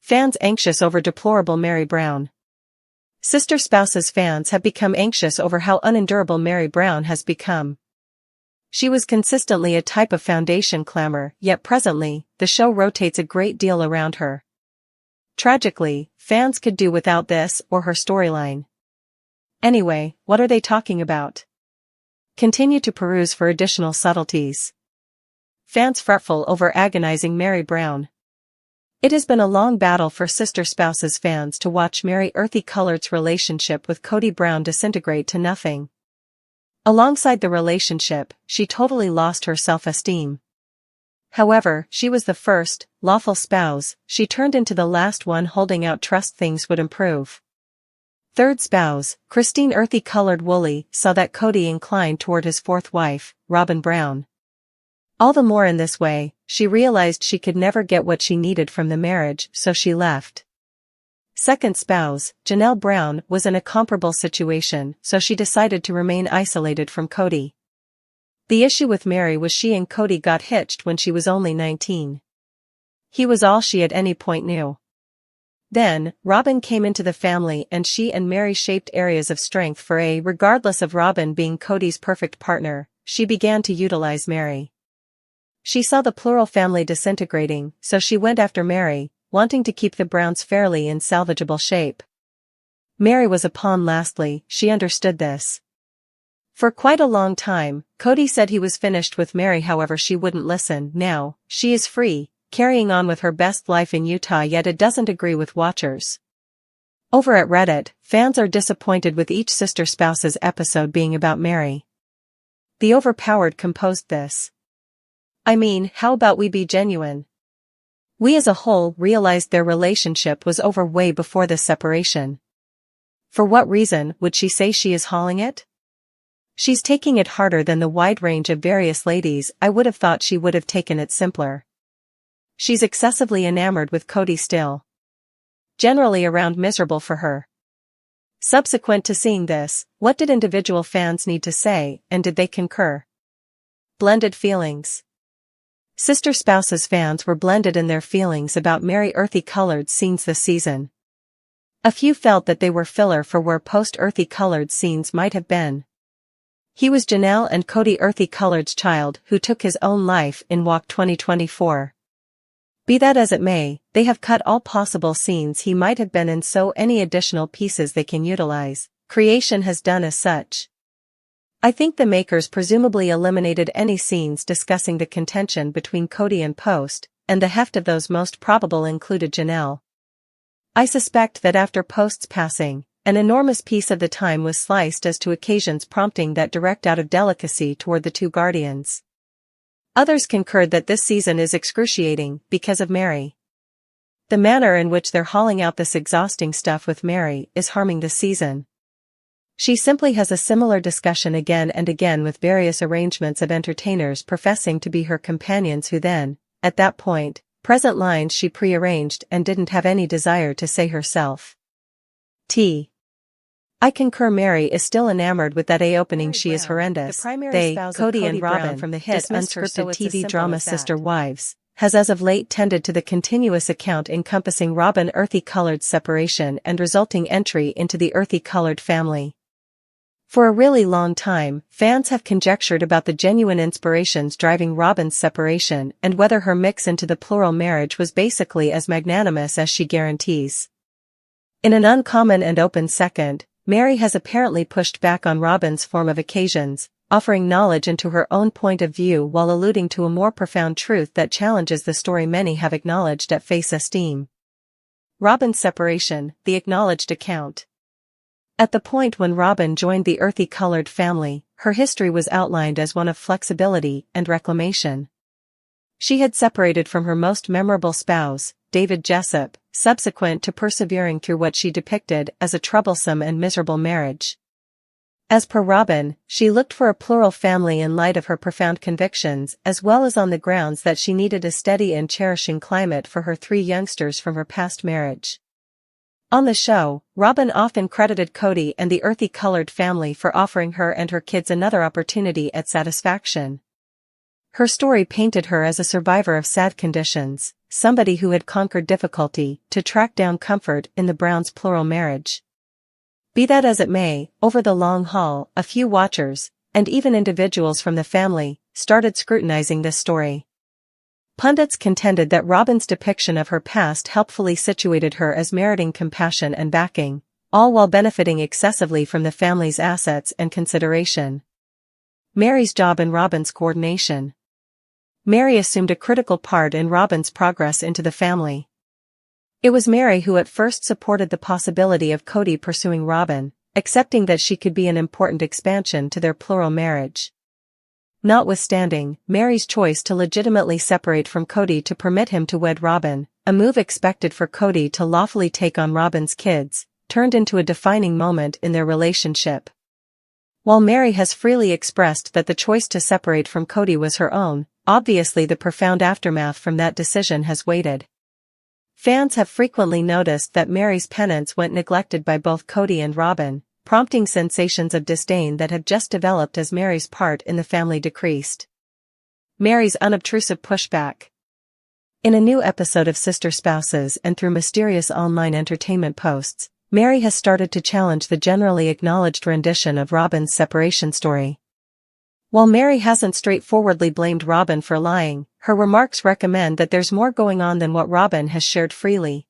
Fans anxious over deplorable Meri Brown. Sister Spouses fans have become anxious over how unendurable Meri Brown has become. She was consistently a type of foundation clamor, yet presently, the show rotates a great deal around her. Tragically, fans could do without this or her storyline. Anyway, what are they talking about? Continue to peruse for additional subtleties. Fans fretful over agonizing Meri Brown. It has been a long battle for Sister Spouses fans to watch Meri Earthy Colored's relationship with Kody Brown disintegrate to nothing. Alongside the relationship, she totally lost her self-esteem. However, she was the first, lawful spouse, she turned into the last one holding out trust things would improve. Third spouse, Christine Earthy Colored Woolley, saw that Kody inclined toward his fourth wife, Robyn Brown. All the more in this way, she realized she could never get what she needed from the marriage, so she left. Second spouse, Janelle Brown, was in a comparable situation, so she decided to remain isolated from Kody. The issue with Meri was she and Kody got hitched when she was only 19. He was all she at any point knew. Then, Robyn came into the family and she and Meri shaped areas of strength for regardless of Robyn being Kody's perfect partner, she began to utilize Meri. She saw the plural family disintegrating, so she went after Meri, wanting to keep the Browns fairly in salvageable shape. Meri was a pawn. Lastly, she understood this. For quite a long time, Kody said he was finished with Meri, however she wouldn't listen. Now, she is free, carrying on with her best life in Utah, yet it doesn't agree with watchers. Over at Reddit, fans are disappointed with each Sister Spouses episode being about Meri. The Overpowered composed this. I mean, how about we be genuine? We as a whole realized their relationship was over way before this separation. For what reason would she say she is hauling it? She's taking it harder than the wide range of various ladies. I would have thought she would have taken it simpler. She's excessively enamored with Kody still. Generally around miserable for her. Subsequent to seeing this, what did individual fans need to say, and did they concur? Blended feelings. Sister Spouses fans were blended in their feelings about Meri Earthy Colored scenes this season. A few felt that they were filler for where post-Earthy Colored scenes might have been. He was Janelle and Kody Earthy Colored's child who took his own life in Walk 2024. Be that as it may, they have cut all possible scenes he might have been in, so any additional pieces they can utilize, creation has done as such. I think the makers presumably eliminated any scenes discussing the contention between Kody and Post, and the heft of those most probable included Janelle. I suspect that after Post's passing, an enormous piece of the time was sliced as to occasions prompting that direct out of delicacy toward the two guardians. Others concurred that this season is excruciating because of Meri. The manner in which they're hauling out this exhausting stuff with Meri is harming the season. She simply has a similar discussion again and again with various arrangements of entertainers professing to be her companions who then, at that point, present lines she prearranged and didn't have any desire to say herself. I concur. Meri is still enamored with that opening. She is horrendous. They, Kody and Robyn, from the hit unscripted TV drama Sister Wives, has as of late tended to the continuous account encompassing Robyn Earthy Colored's separation and resulting entry into the Earthy Colored family. For a really long time, fans have conjectured about the genuine inspirations driving Robyn's separation and whether her mix into the plural marriage was basically as magnanimous as she guarantees. In an uncommon and open second, Meri has apparently pushed back on Robyn's form of occasions, offering knowledge into her own point of view while alluding to a more profound truth that challenges the story many have acknowledged at face esteem. Robyn's separation, the acknowledged account. At the point when Robyn joined the Earthy Colored family, her history was outlined as one of flexibility and reclamation. She had separated from her most memorable spouse, David Jessup, subsequent to persevering through what she depicted as a troublesome and miserable marriage. As per Robyn, she looked for a plural family in light of her profound convictions as well as on the grounds that she needed a steady and cherishing climate for her 3 youngsters from her past marriage. On the show, Robyn often credited Kody and the Earthy Colored family for offering her and her kids another opportunity at satisfaction. Her story painted her as a survivor of sad conditions, somebody who had conquered difficulty to track down comfort in the Browns' plural marriage. Be that as it may, over the long haul, a few watchers, and even individuals from the family, started scrutinizing this story. Pundits contended that Robyn's depiction of her past helpfully situated her as meriting compassion and backing, all while benefiting excessively from the family's assets and consideration. Meri's job in Robyn's coordination. Meri assumed a critical part in Robyn's progress into the family. It was Meri who at first supported the possibility of Kody pursuing Robyn, accepting that she could be an important expansion to their plural marriage. Notwithstanding Meri's choice to legitimately separate from Kody to permit him to wed Robyn, a move expected for Kody to lawfully take on Robyn's kids, turned into a defining moment in their relationship. While Meri has freely expressed that the choice to separate from Kody was her own, obviously the profound aftermath from that decision has waited. Fans have frequently noticed that Meri's penance went neglected by both Kody and Robyn, prompting sensations of disdain that have just developed as Meri's part in the family decreased. Meri's unobtrusive pushback. In a new episode of Sister Spouses and through mysterious online entertainment posts, Meri has started to challenge the generally acknowledged rendition of Robyn's separation story. While Meri hasn't straightforwardly blamed Robyn for lying, her remarks recommend that there's more going on than what Robyn has shared freely.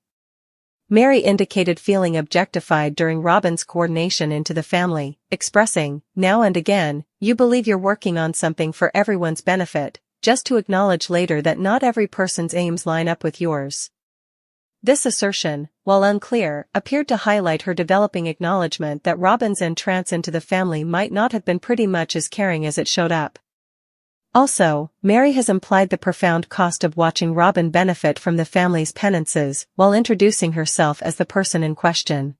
Meri indicated feeling objectified during Robyn's coordination into the family, expressing, now and again, you believe you're working on something for everyone's benefit, just to acknowledge later that not every person's aims line up with yours. This assertion, while unclear, appeared to highlight her developing acknowledgement that Robyn's entrance into the family might not have been pretty much as caring as it showed up. Also, Meri has implied the profound cost of watching Robyn benefit from the family's penances while introducing herself as the person in question.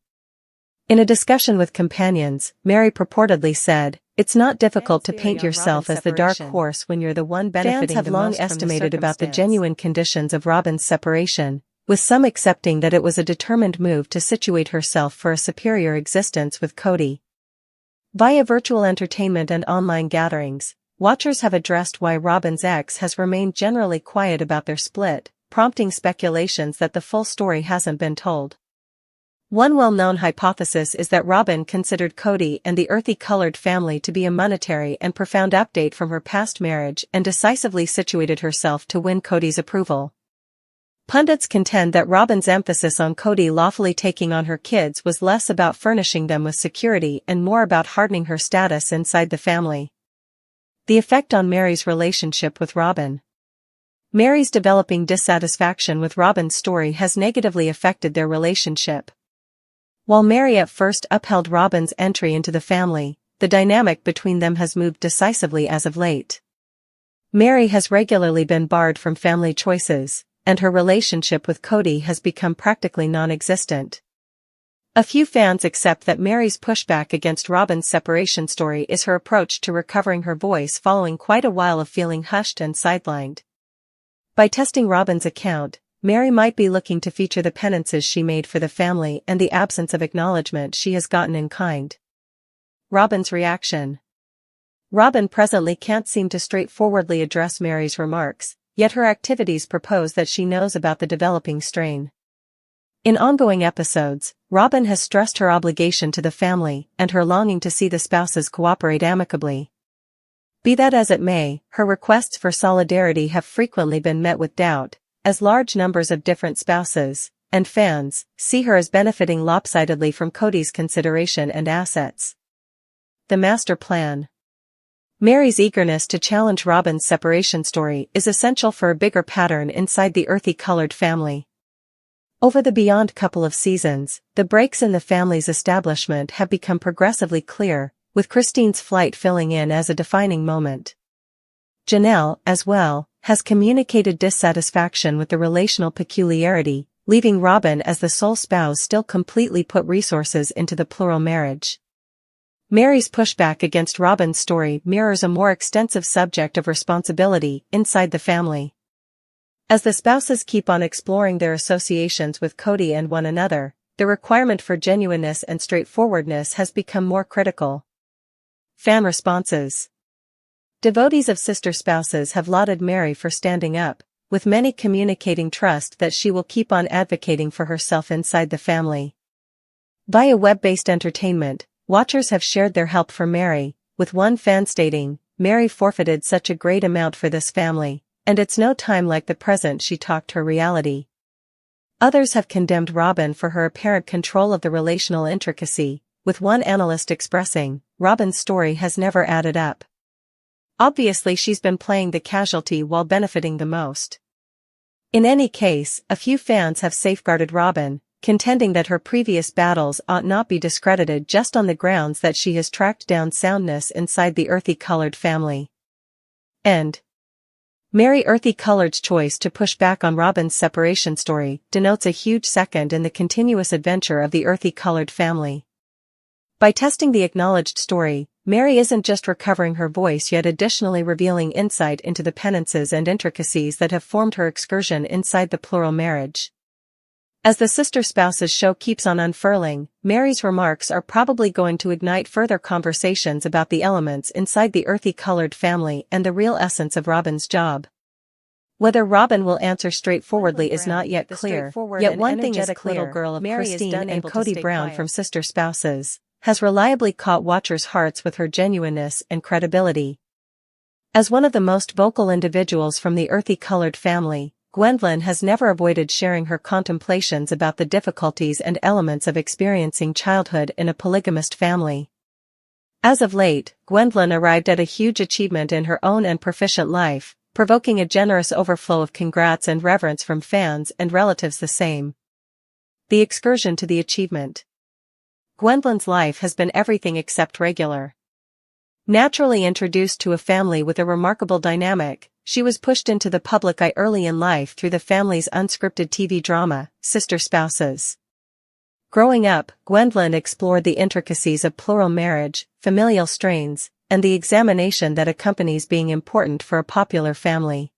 In a discussion with companions, Meri purportedly said, "It's not difficult to paint yourself as the dark horse when you're the one benefiting the most from the circumstance." Fans have long estimated about the genuine conditions of Robyn's separation, with some accepting that it was a determined move to situate herself for a superior existence with Kody. Via virtual entertainment and online gatherings, watchers have addressed why Robyn's ex has remained generally quiet about their split, prompting speculations that the full story hasn't been told. One well-known hypothesis is that Robyn considered Kody and the earthy-colored family to be a monetary and profound update from her past marriage and decisively situated herself to win Kody's approval. Pundits contend that Robyn's emphasis on Kody lawfully taking on her kids was less about furnishing them with security and more about hardening her status inside the family. The effect on Meri's relationship with Robyn. Meri's developing dissatisfaction with Robyn's story has negatively affected their relationship. While Meri at first upheld Robyn's entry into the family, the dynamic between them has moved decisively as of late. Meri has regularly been barred from family choices, and her relationship with Kody has become practically non-existent. A few fans accept that Meri's pushback against Robyn's separation story is her approach to recovering her voice following quite a while of feeling hushed and sidelined. By testing Robyn's account, Meri might be looking to feature the penances she made for the family and the absence of acknowledgement she has gotten in kind. Robyn's reaction. Robyn presently can't seem to straightforwardly address Meri's remarks, yet her activities propose that she knows about the developing strain. In ongoing episodes, Robyn has stressed her obligation to the family and her longing to see the spouses cooperate amicably. Be that as it may, her requests for solidarity have frequently been met with doubt, as large numbers of different spouses and fans see her as benefiting lopsidedly from Kody's consideration and assets. The master plan. Meri's eagerness to challenge Robyn's separation story is essential for a bigger pattern inside the earthy-colored family. Over the beyond couple of seasons, the breaks in the family's establishment have become progressively clear, with Christine's flight filling in as a defining moment. Janelle, as well, has communicated dissatisfaction with the relational peculiarity, leaving Robyn as the sole spouse still completely put resources into the plural marriage. Meri's pushback against Robyn's story mirrors a more extensive subject of responsibility inside the family. As the spouses keep on exploring their associations with Kody and one another, the requirement for genuineness and straightforwardness has become more critical. Fan responses. Devotees of sister spouses have lauded Meri for standing up, with many communicating trust that she will keep on advocating for herself inside the family. Via web-based entertainment, watchers have shared their help for Meri, with one fan stating, "Meri forfeited such a great amount for this family, and it's no time like the present she talked her reality." Others have condemned Robyn for her apparent control of the relational intricacy, with one analyst expressing, "Robyn's story has never added up. Obviously she's been playing the casualty while benefiting the most." In any case, a few fans have safeguarded Robyn, contending that her previous battles ought not be discredited just on the grounds that she has tracked down soundness inside the earthy-colored family. And Meri Earthy-Colored's choice to push back on Robyn's separation story denotes a huge second in the continuous adventure of the earthy-colored family. By testing the acknowledged story, Meri isn't just recovering her voice yet additionally revealing insight into the penances and intricacies that have formed her excursion inside the plural marriage. As the Sister Spouses show keeps on unfurling, Meri's remarks are probably going to ignite further conversations about the elements inside the earthy-colored family and the real essence of Robyn's job. Whether Robyn will answer straightforwardly is not yet clear, yet one thing is clear, little girl of Christine and Kody Brown from Sister Spouses has reliably caught watchers' hearts with her genuineness and credibility. As one of the most vocal individuals from the earthy-colored family, Gwendolyn has never avoided sharing her contemplations about the difficulties and elements of experiencing childhood in a polygamist family. As of late, Gwendolyn arrived at a huge achievement in her own and proficient life, provoking a generous overflow of congrats and reverence from fans and relatives the same. The excursion to the achievement. Gwendolyn's life has been everything except regular. Naturally introduced to a family with a remarkable dynamic, she was pushed into the public eye early in life through the family's unscripted TV drama, Sister Spouses. Growing up, Gwendolyn explored the intricacies of plural marriage, familial strains, and the examination that accompanies being important for a popular family.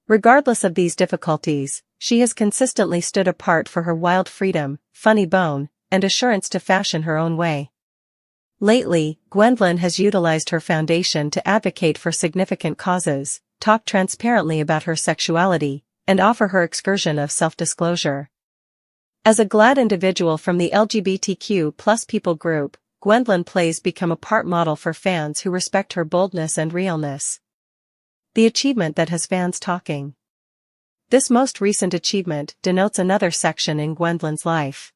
Regardless of these difficulties, she has consistently stood apart for her wild freedom, funny bone, and assurance to fashion her own way. Lately, Gwendolyn has utilized her foundation to advocate for significant causes, talk transparently about her sexuality, and offer her excursion of self-disclosure. As a glad individual from the LGBTQ+ people group, Gwendolyn plays become a part model for fans who respect her boldness and realness. The achievement that has fans talking. This most recent achievement denotes another section in Gwendolyn's life.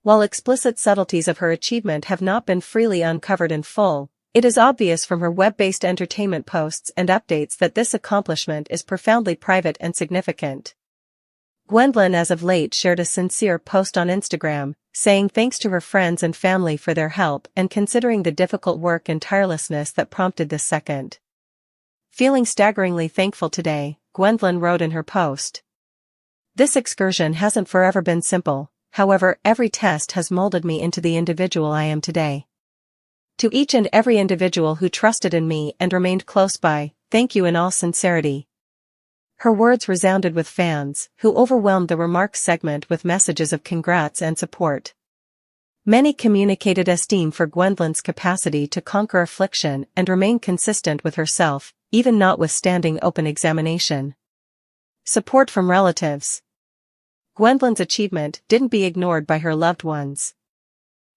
While explicit subtleties of her achievement have not been freely uncovered in full, it is obvious from her web-based entertainment posts and updates that this accomplishment is profoundly private and significant. Gwendolyn as of late shared a sincere post on Instagram, saying thanks to her friends and family for their help and considering the difficult work and tirelessness that prompted this second. Feeling staggeringly thankful today, Gwendolyn wrote in her post. This excursion hasn't forever been simple, however, every test has molded me into the individual I am today. To each and every individual who trusted in me and remained close by, thank you in all sincerity. Her words resounded with fans, who overwhelmed the remarks segment with messages of congrats and support. Many communicated esteem for Gwendolyn's capacity to conquer affliction and remain consistent with herself, even notwithstanding open examination. Support from relatives. Gwendolyn's achievement didn't be ignored by her loved ones.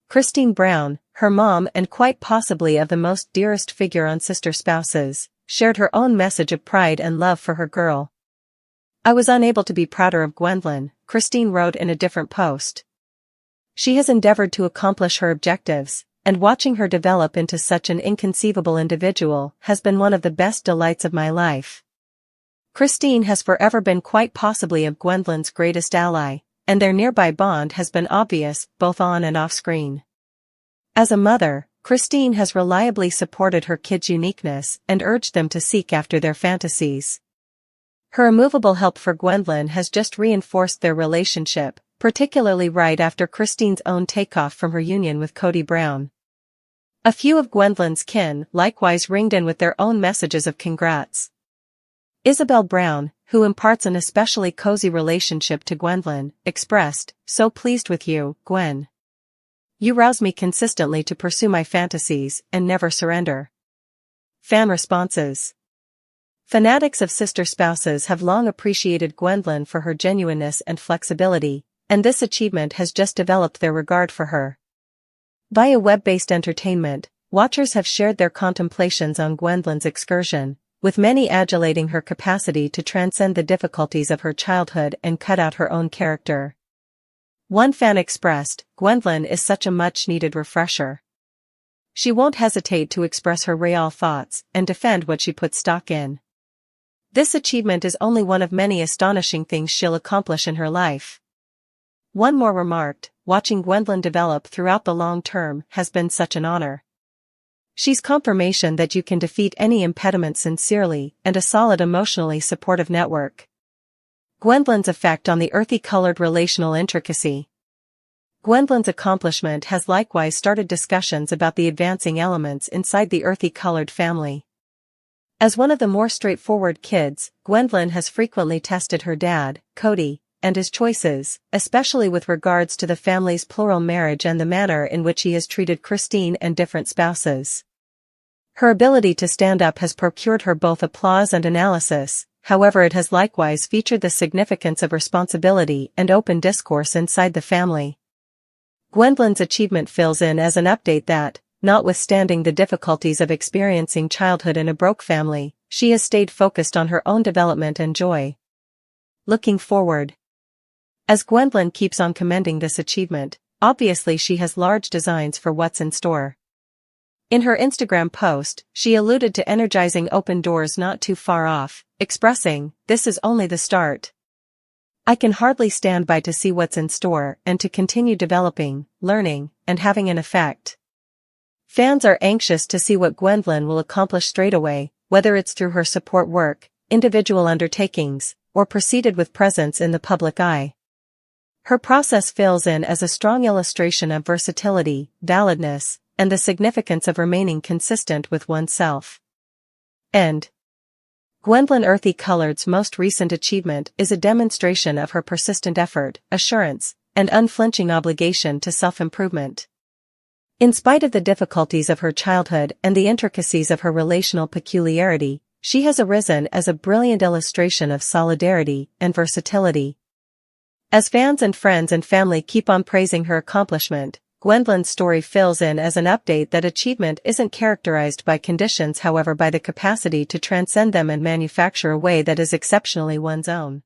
Christine Brown, her mom and quite possibly of the most dearest figure on Sister Spouses, shared her own message of pride and love for her girl. I was unable to be prouder of Gwendolyn, Christine wrote in a different post. She has endeavored to accomplish her objectives, and watching her develop into such an inconceivable individual has been one of the best delights of my life. Christine has forever been quite possibly of Gwendolyn's greatest ally, and their nearby bond has been obvious both on and off screen. As a mother, Christine has reliably supported her kids' uniqueness and urged them to seek after their fantasies. Her immovable help for Gwendolyn has just reinforced their relationship, particularly right after Christine's own takeoff from her union with Kody Brown. A few of Gwendolyn's kin likewise ringed in with their own messages of congrats. Isabel Brown, who imparts an especially cozy relationship to Gwendolyn, expressed, "So pleased with you, Gwen. You rouse me consistently to pursue my fantasies and never surrender." Fan responses. Fanatics of sister spouses have long appreciated Gwendolyn for her genuineness and flexibility, and this achievement has just developed their regard for her. Via web-based entertainment, watchers have shared their contemplations on Gwendolyn's excursion, with many adulating her capacity to transcend the difficulties of her childhood and cut out her own character. One fan expressed, "Gwendolyn is such a much-needed refresher. She won't hesitate to express her real thoughts and defend what she puts stock in. This achievement is only one of many astonishing things she'll accomplish in her life." One more remarked, "Watching Gwendolyn develop throughout the long term has been such an honor. She's confirmation that you can defeat any impediment sincerely and a solid emotionally supportive network." Gwendolyn's effect on the earthy-colored relational intricacy. Gwendolyn's accomplishment has likewise started discussions about the advancing elements inside the earthy-colored family. As one of the more straightforward kids, Gwendolyn has frequently tested her dad, Kody, and his choices, especially with regards to the family's plural marriage and the manner in which he has treated Christine and different spouses. Her ability to stand up has procured her both applause and analysis, however it has likewise featured the significance of responsibility and open discourse inside the family. Gwendolyn's achievement fills in as an update that, notwithstanding the difficulties of experiencing childhood in a broke family, she has stayed focused on her own development and joy. Looking forward. As Gwendolyn keeps on commending this achievement, obviously she has large designs for what's in store. In her Instagram post, she alluded to energizing open doors not too far off, expressing, "This is only the start. I can hardly stand by to see what's in store and to continue developing, learning, and having an effect." Fans are anxious to see what Gwendolyn will accomplish straight away, whether it's through her support work, individual undertakings, or proceeded with presence in the public eye. Her process fills in as a strong illustration of versatility, validness, and the significance of remaining consistent with oneself. End. Gwendolyn Earthy Colored's most recent achievement is a demonstration of her persistent effort, assurance, and unflinching obligation to self-improvement. In spite of the difficulties of her childhood and the intricacies of her relational peculiarity, she has arisen as a brilliant illustration of solidarity and versatility. As fans and friends and family keep on praising her accomplishment, Gwendolyn's story fills in as an update that achievement isn't characterized by conditions, however by the capacity to transcend them and manufacture a way that is exceptionally one's own.